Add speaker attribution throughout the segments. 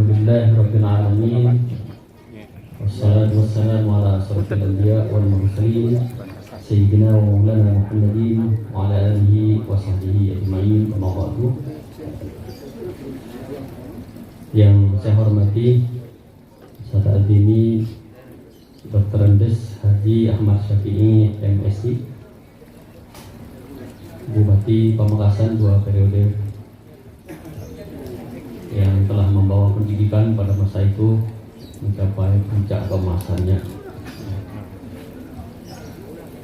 Speaker 1: Alhamdulillahirabbil alamin. Wassalatu wassalamu ala asyrofil anbiya wal mursalin sayyidina wa maulana Muhammadin wa ala alihi wa sahbihi ajma'in. Amma ba'du. Yang saya hormati Ustaz Al-Dini Dr. Andes Haji Ahmad Syafi'i MSI, Bupati Pamekasan 2 periode, yang telah membawa pendidikan pada masa itu mencapai puncak keemasannya.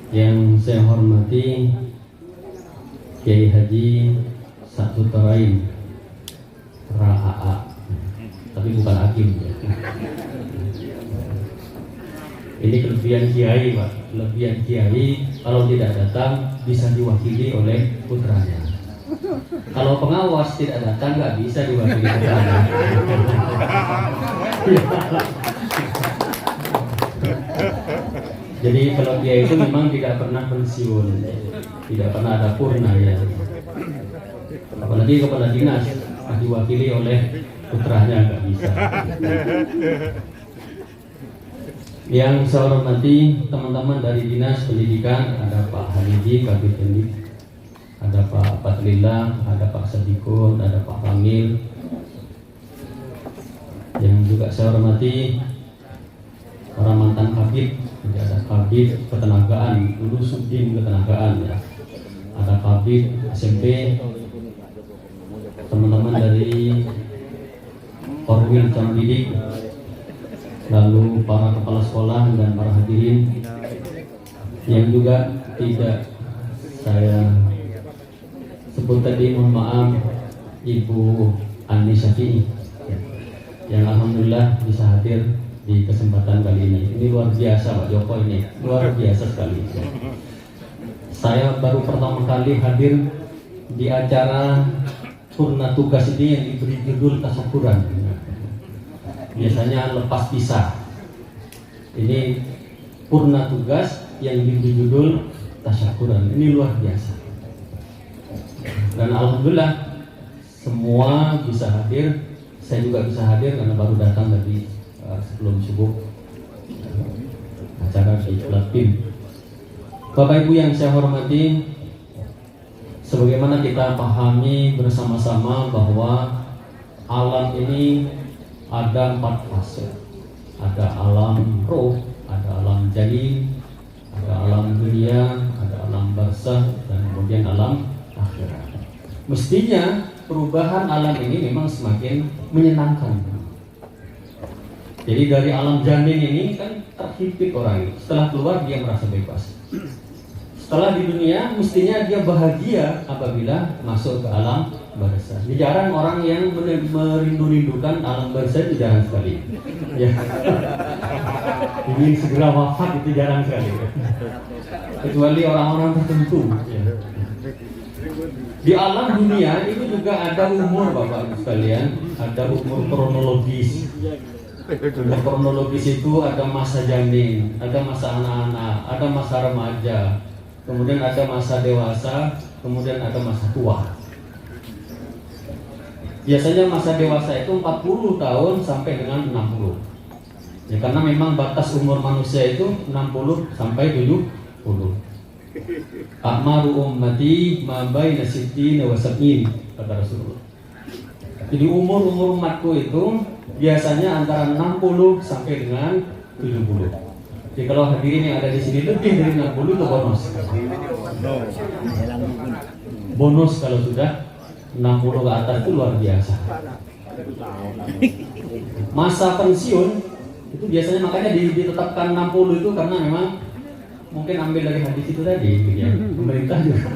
Speaker 1: Yang saya hormati Kiai Haji Sa'dut Tarain RAAA, tapi bukan hakim ya. Ini kelebihan kiai, Pak. Kelebihan kiai kalau tidak datang bisa diwakili oleh putranya. Kalau pengawas tidak datang nggak bisa diwakili putranya. Jadi kalau kiai itu memang tidak pernah pensiun, tidak pernah ada purna ya. Apalagi kepala dinas diwakili oleh putranya nggak bisa. Yang saya hormati teman-teman dari Dinas Pendidikan, ada Pak Halidi, Kabid Pendik, ada Pak Patlila, ada Pak Sadikun, ada Pak Kamil. Yang juga saya hormati para mantan kabid, ada kabid ketenagaan, dulu subdim ketenagaan ya. Ada kabid SMP, teman-teman dari Korwil Cambidik, lalu para kepala sekolah dan para hadirin yang juga tidak saya sebut tadi, mohon maaf, Ibu Ani Syafi'i yang alhamdulillah bisa hadir di kesempatan kali ini. Ini luar biasa Pak Joko, ini luar biasa sekali. Saya baru pertama kali hadir di acara purna tugas ini yang diberi judul tasyakuran. Biasanya lepas pisah. Ini purna tugas yang diberi judul tasyakuran. Ini luar biasa. Dan alhamdulillah semua bisa hadir. Saya juga bisa hadir karena baru datang tadi sebelum subuh acara di Latin. Bapak Ibu yang saya hormati, sebagaimana kita pahami bersama-sama bahwa alam ini ada 4 fase. Ada alam roh, ada alam janin, ada alam dunia, ada alam barzakh, dan kemudian alam akhirat. Mestinya perubahan alam ini memang semakin menyenangkan. Jadi dari alam janin ini kan terhimpit orang, setelah keluar dia merasa bebas. Setelah di dunia mestinya dia bahagia apabila masuk ke alam barzakh. Jarang orang yang merindu-rindukan alam barzakh, itu jarang sekali. Ya. Ingin segera wafat itu jarang sekali. Kecuali orang-orang tertentu. Ya. Di alam dunia itu juga ada umur Bapak Ibu sekalian, ada umur kronologis. Umur kronologis itu ada masa janin, ada masa anak-anak, ada masa remaja, kemudian ada masa dewasa, kemudian ada masa tua. Biasanya masa dewasa itu 40 tahun sampai dengan 60. Ya, karena memang batas umur manusia itu 60 sampai 70. A'maru ummati ma baina sittina wa sab'in, kata Rasulullah. Jadi umur umatku itu biasanya antara 60 sampai dengan 70. Jadi kalau hadirin yang ada di sini lebih dari 60 itu bonus. Bonus kalau sudah 60 ke atas itu luar biasa. Masa pensiun itu biasanya makanya ditetapkan 60 itu karena memang mungkin ambil dari hadis itu tadi ya. Pemerintah juga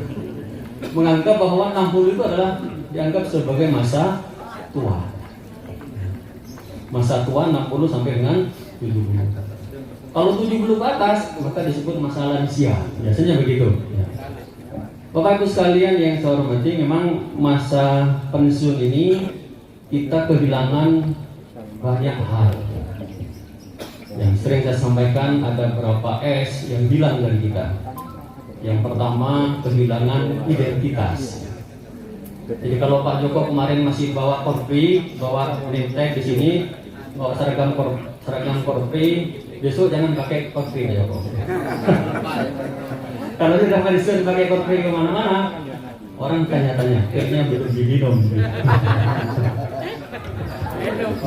Speaker 1: menganggap bahwa 60 itu adalah dianggap sebagai masa tua. Masa tua 60 sampai dengan 70. Kalau 70 ke atas maka disebut masa lansia. Biasanya begitu ya. Bapak Ibu sekalian yang saya hormati, memang masa pensiun ini kita kehilangan banyak hal. Yang sering saya sampaikan, ada beberapa S yang hilang dari kita. Yang pertama, kehilangan identitas. Jadi kalau Pak Joko kemarin masih bawa korpi, bawa name tag di sini, bawa seragam korpi, besok jangan pakai korpi Pak Joko. Kalau sudah pensiun pakai korpi kemana-mana, orang tanya-tanya, kayaknya belum diminum.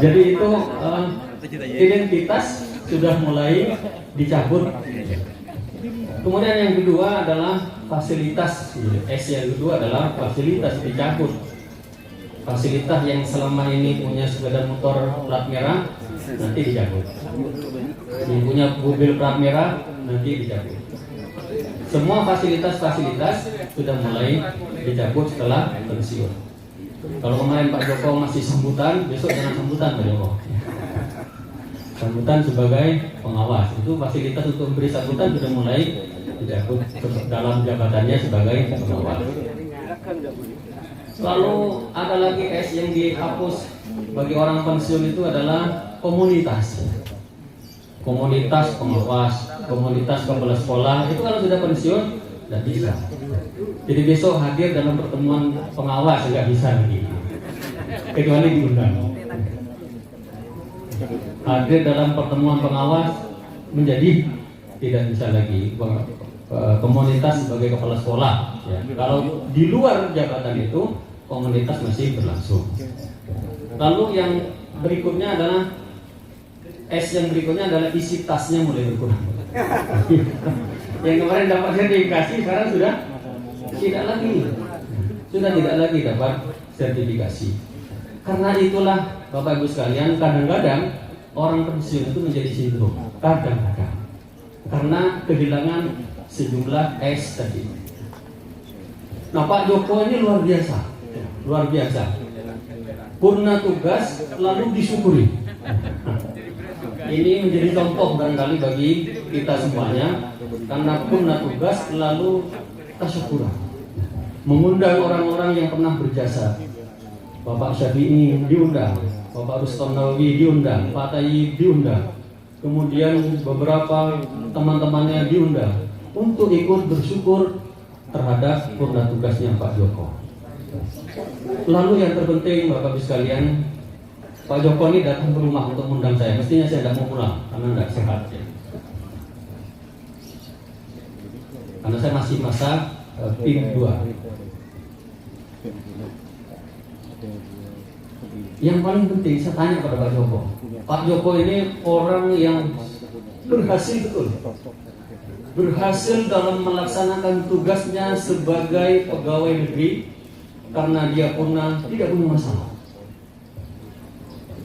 Speaker 1: Jadi itu identitas sudah mulai dicabut. Kemudian yang kedua adalah fasilitas. S yang kedua adalah fasilitas dicabut. Fasilitas yang selama ini punya sepeda motor plat merah nanti dicabut. Yang punya mobil plat merah nanti dicabut. Semua fasilitas sudah mulai dicabut setelah pensiun. Kalau kemarin Pak Joko masih sambutan, besok jangan sambutan Pak Joko. Sambutan sebagai pengawas, itu fasilitas untuk memberi sambutan sudah mulai dicabut dalam jabatannya sebagai pengawas. Lalu ada lagi S yang dihapus bagi orang pensiun itu adalah komunitas. Komunitas pengawas, komunitas kepala sekolah itu kalau sudah pensiun tidak bisa. Jadi besok hadir dalam pertemuan pengawas nggak bisa lagi, kecuali diundang. Hadir dalam pertemuan pengawas menjadi tidak bisa lagi. Komunitas sebagai kepala sekolah ya. Kalau di luar jabatan itu komunitas masih berlangsung. Lalu yang berikutnya adalah S yang berikutnya adalah isi tasnya mulai berkurang. Yang kemarin dapat sertifikasi sekarang sudah tidak lagi dapat sertifikasi. Karena itulah Bapak Ibu sekalian, kadang-kadang orang pensiun itu menjadi sindrom. Kadang-kadang karena kehilangan sejumlah S tadi. Nah, Pak Joko ini luar biasa. Purna tugas lalu disyukuri. Ini menjadi contoh barangkali bagi kita semuanya, karena purna tugas lalu tasyukuran. Mengundang orang-orang yang pernah berjasa. Bapak Syafi'i diundang, Bapak Rustom Nawawi diundang, Pak Tayyib diundang. Kemudian beberapa teman-temannya diundang untuk ikut bersyukur terhadap purna tugasnya Pak Joko. Lalu yang terpenting Bapak Ibu sekalian, Pak Joko ini datang ke rumah untuk mengundang saya. Mestinya saya tidak mau pulang karena tidak sehat ya. Karena saya masih masa PIN 2. Yang paling penting saya tanya pada Pak Joko. Pak Joko ini orang yang berhasil betul. Berhasil dalam melaksanakan tugasnya sebagai pegawai negeri karena dia pernah tidak punya masalah.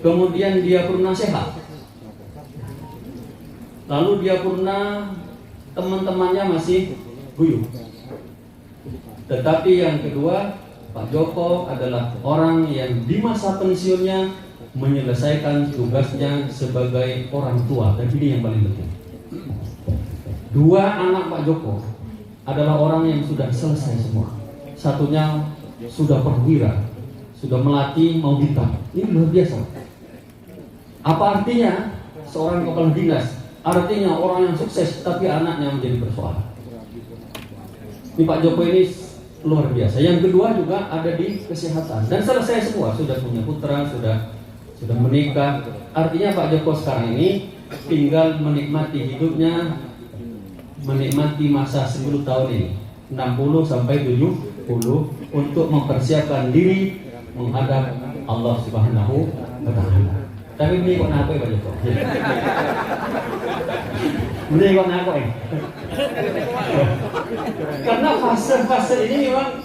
Speaker 1: Kemudian dia pernah sehat. Lalu dia pernah teman-temannya masih guyup. Tetapi yang kedua, Pak Joko adalah orang yang di masa pensiunnya menyelesaikan tugasnya sebagai orang tua, dan ini yang paling penting. Dua anak Pak Joko adalah orang yang sudah selesai semua. Satunya sudah perwira, sudah melatih mau bintang. Ini luar biasa. Apa artinya seorang kepala dinas? Artinya orang yang sukses tapi anaknya menjadi persoalan. Ini Pak Joko ini luar biasa. Yang kedua juga ada di kesehatan dan selesai semua, sudah punya putra, sudah menikah. Artinya Pak Joko sekarang ini tinggal menikmati hidupnya, menikmati masa 10 tahun ini, 60 sampai 70, untuk mempersiapkan diri menghadap Allah Subhanahu wa Ta'ala. Tapi ini kok apa ya Pak Joko? Ini kok apa ya? Karena fase-fase ini memang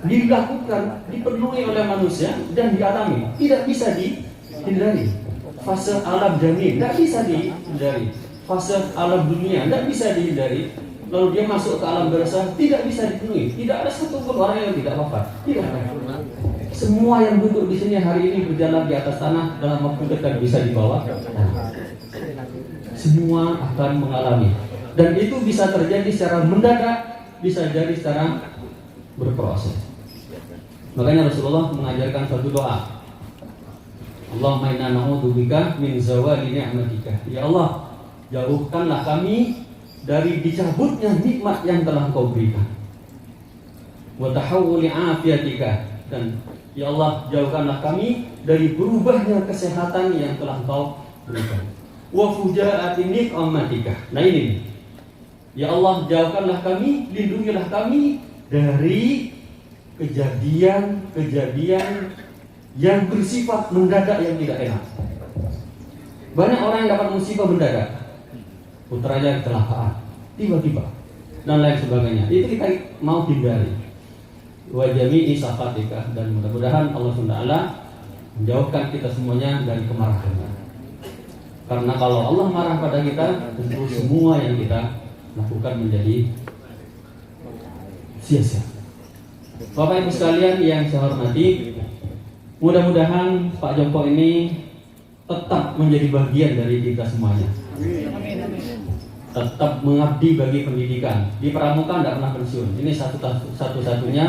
Speaker 1: dilakukan, dipenuhi oleh manusia dan dialami, tidak bisa dihindari. Fase alam jamin tidak bisa dihindari. Fase alam dunia tidak bisa dihindari. Lalu dia masuk ke alam barzakh tidak bisa dipenuhi. Tidak ada satupun orang yang tidak wafat. Tidak ada. Semua yang duduk di sini hari ini berjalan di atas tanah dalam waktu dekat bisa dibawa. Semua akan mengalami. Dan itu bisa terjadi secara mendadak, bisa jadi secara berproses. Makanya Rasulullah mengajarkan satu doa. Allahumma inna na'udzubika min zawali ni'matika. Ya Allah, jauhkanlah kami dari dicabutnya nikmat yang telah Kau berikan. wa tahawuli afiatika, dan ya Allah jauhkanlah kami dari berubahnya kesehatan yang telah Engkau berikan. Wa fujaati ni'matika. Nah ini, ya Allah jauhkanlah kami, lindungilah kami dari kejadian-kejadian yang bersifat mendadak yang tidak enak. Banyak orang yang dapat musibah mendadak, putranya kecelakaan tiba-tiba dan lain sebagainya. Itu kita mau hindari. Wa jami'i safatika, dan mudah-mudahan Allah SWT menjauhkan kita semuanya dari kemarahannya. Karena kalau Allah marah pada kita, tentu semua yang kita lakukan menjadi sia-sia. Bapak Ibu sekalian yang saya hormati, mudah-mudahan Pak Joko ini tetap menjadi bagian dari kita semuanya. Tetap mengabdi bagi pendidikan. Di Pramuka tidak pernah pensiun. Ini satu-satunya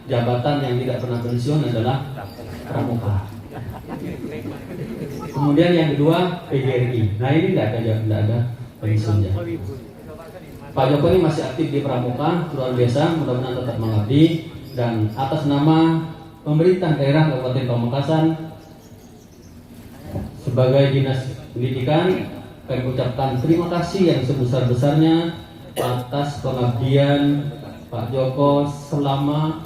Speaker 1: jabatan yang tidak pernah pensiun adalah Pramuka. Kemudian yang kedua PGRI. Nah ini tidak ada pensiunnya. Pak Joko ini masih aktif di Pramuka, luar biasa. Mudah-mudahan tetap mengabdi, dan atas nama pemerintah daerah Kabupaten Pamekasan sebagai Dinas Pendidikan, kami ucapkan terima kasih yang sebesar-besarnya atas pengabdian Pak Joko selama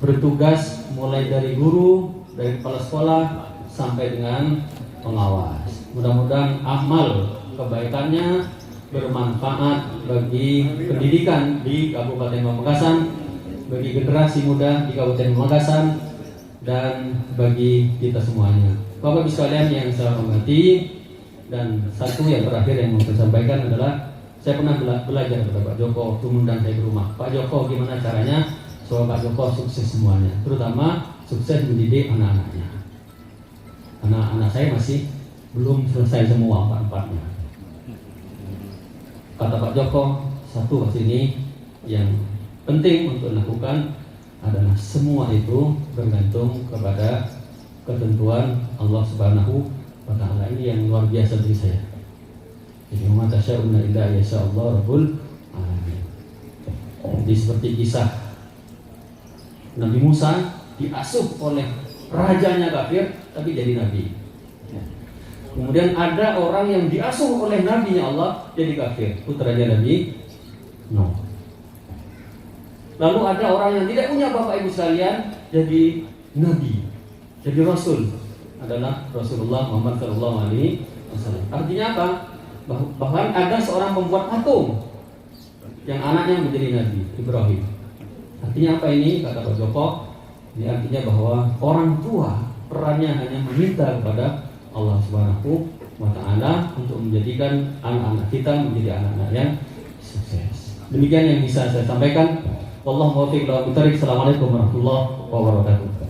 Speaker 1: bertugas, mulai dari guru, dari kepala sekolah sampai dengan pengawas. Mudah-mudahan amal kebaikannya bermanfaat bagi pendidikan di Kabupaten Pamekasan, bagi generasi muda di Kabupaten Pamekasan, dan bagi kita semuanya. Bapak Ibu sekalian yang saya hormati, dan satu yang terakhir yang mau saya sampaikan adalah saya pernah belajar kepada Pak Joko waktu mengundang saya ke rumah. Pak Joko, gimana caranya supaya Pak Joko sukses semuanya, terutama sukses mendidik anak-anaknya. Anak-anak saya masih belum selesai semua empat-empatnya. Kata Pak Joko, satu di sini yang penting untuk dilakukan adalah semua itu bergantung kepada ketentuan Allah Subhanahu wa Ta'ala. Ini yang luar biasa bagi saya. Jadi wa ma tasyaa'una illa yasha'allahu rabbul alamin. Jadi seperti kisah Nabi Musa diasuh oleh rajanya kafir tapi jadi nabi. Kemudian ada orang yang diasuh oleh nabinya Allah jadi kafir, putranya Nabi Nuh. Lalu ada orang yang tidak punya Bapak Ibu sekalian jadi nabi, jadi rasul, adalah Rasulullah Muhammad SAW. Artinya apa? Bahkan ada seorang pembuat patung yang anaknya menjadi nabi, Ibrahim. Artinya apa ini? Kata Pak Joko, ini artinya bahwa orang tua perannya hanya meminta kepada Allah Subhanahu wa Ta'ala untuk menjadikan anak-anak kita menjadi anak-anak yang sukses. Demikian yang bisa saya sampaikan. Wallahu muwaffiq. Assalamualaikum warahmatullahi wabarakatuh.